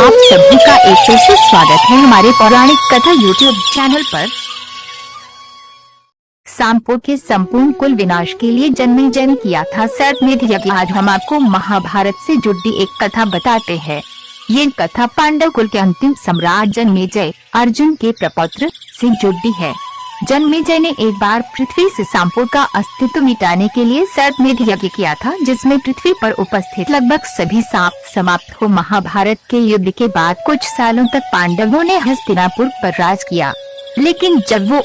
आप सभी का एक फिर से स्वागत है हमारे पौराणिक कथा यूट्यूब चैनल पर। सांपों के संपूर्ण कुल विनाश के लिए जन्मेजय ने किया था सर्पमेध यज्ञ। आज हम आपको महाभारत से जुड़ी एक कथा बताते हैं। ये कथा पांडव कुल के अंतिम सम्राट जन्मेजय अर्जुन के प्रपौत्र से जुड़ी है। जन्मेजय ने एक बार पृथ्वी से सांपों का अस्तित्व मिटाने के लिए सर्पमेध यज्ञ किया था, जिसमें पृथ्वी पर उपस्थित लगभग सभी सांप समाप्त हो। महाभारत के युद्ध के बाद कुछ सालों तक पांडवों ने हस्तिनापुर पर राज किया, लेकिन जब वो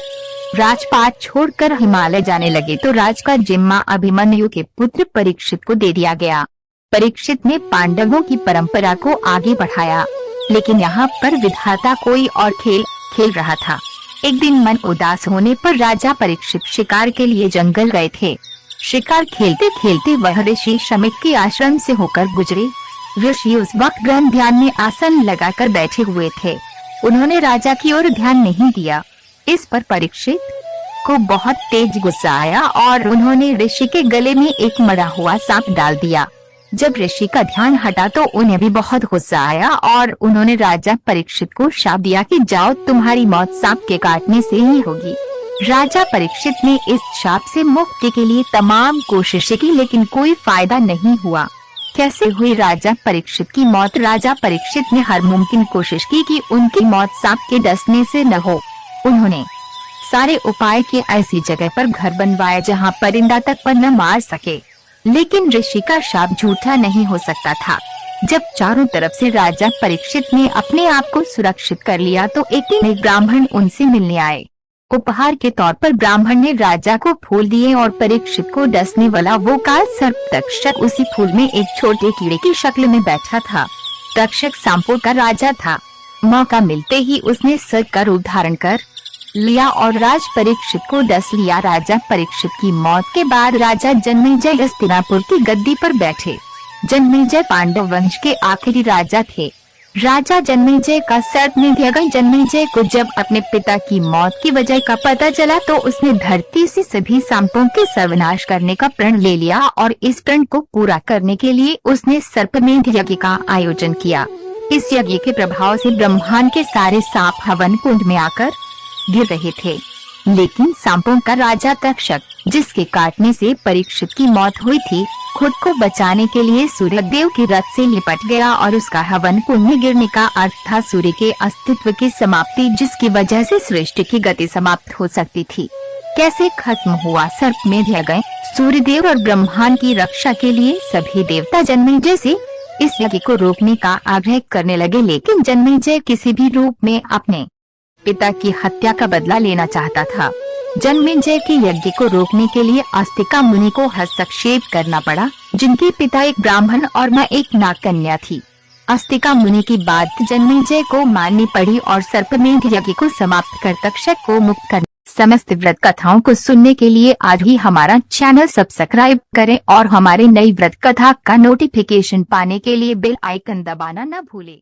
राजपाट छोड़कर हिमालय जाने लगे तो राज का जिम्मा अभिमन्यु के पुत्र परीक्षित को दे दिया गया। परीक्षित ने पांडवों की परंपरा को आगे बढ़ाया, लेकिन यहाँ पर विधाता कोई और खेल खेल रहा था। एक दिन मन उदास होने पर राजा परीक्षित शिकार के लिए जंगल गए थे। शिकार खेलते खेलते वह ऋषि शमिक के आश्रम से होकर गुजरे। ऋषि उस वक्त गहन ध्यान में आसन लगाकर बैठे हुए थे। उन्होंने राजा की ओर ध्यान नहीं दिया। इस पर परीक्षित को बहुत तेज गुस्सा आया और उन्होंने ऋषि के गले में एक मरा हुआ सांप डाल दिया। जब ऋषि का ध्यान हटा तो उन्हें भी बहुत गुस्सा आया और उन्होंने राजा परीक्षित को शाप दिया कि जाओ, तुम्हारी मौत सांप के काटने से ही होगी। राजा परीक्षित ने इस शाप से मुक्ति के लिए तमाम कोशिशें की, लेकिन कोई फायदा नहीं हुआ। कैसे हुई राजा परीक्षित की मौत? राजा परीक्षित ने हर मुमकिन कोशिश की कि उनकी मौत सांप के डसने से न हो। उन्होंने सारे उपाय किए, ऐसी जगह पर घर बनवाया जहाँ परिंदा तक पर न मार सके, लेकिन ऋषि का शाप झूठा नहीं हो सकता था। जब चारों तरफ से राजा परीक्षित ने अपने आप को सुरक्षित कर लिया तो एक ब्राह्मण उनसे मिलने आए। उपहार के तौर पर ब्राह्मण ने राजा को फूल दिए और परीक्षित को डसने वाला वो काल सर्प तक्षक उसी फूल में एक छोटे कीड़े की शक्ल में बैठा था। तक्षक सांपों का राजा था। मौका मिलते ही उसने सर्प का रूप धारण कर लिया और राज परीक्षित को डस लिया। राजा परीक्षित की मौत के बाद राजा जन्मेजय हस्तिनापुर की गद्दी पर बैठे। जन्मेजय पांडव वंश के आखिरी राजा थे। राजा जन्मेजय का सर्पमेध यज्ञ। जन्मेजय को जब अपने पिता की मौत की वजह का पता चला तो उसने धरती से सभी सांपों के सर्वनाश करने का प्रण ले लिया और इस प्रण को पूरा करने के लिए उसने सर्पमेध यज्ञ का आयोजन किया। इस यज्ञ के प्रभाव से ब्रह्मांड के सारे सांप हवन कुंड में आकर गिर रहे थे, लेकिन सांपों का राजा तक्षक, जिसके काटने से परीक्षित की मौत हुई थी, खुद को बचाने के लिए सूर्य देव के रथ से लिपट गया और उसका हवन कुंड में गिरने का अर्थ था सूर्य के अस्तित्व की समाप्ति, जिसकी वजह से सृष्टि की गति समाप्त हो सकती थी। कैसे खत्म हुआ सर्पमेध यज्ञ? सूर्यदेव और ब्रह्मांड की रक्षा के लिए सभी देवता जन्मेजय से इस यज्ञ को रोकने का आग्रह करने लगे, लेकिन जन्मेजय किसी भी रूप में अपने पिता की हत्या का बदला लेना चाहता था। जन्मेजय के यज्ञ को रोकने के लिए अस्तिका मुनि को हस्तक्षेप करना पड़ा, जिनके पिता एक ब्राह्मण और मां एक नागकन्या थी। अस्तिका मुनि की बात जन्मेजय को माननी पड़ी और सर्पमेध यज्ञ को समाप्त कर तक्षक को मुक्त कर। समस्त व्रत कथाओं को सुनने के लिए आज ही हमारा चैनल सब्सक्राइब करें और हमारे नई व्रत कथा का नोटिफिकेशन पाने के लिए बेल आइकन दबाना न भूलें।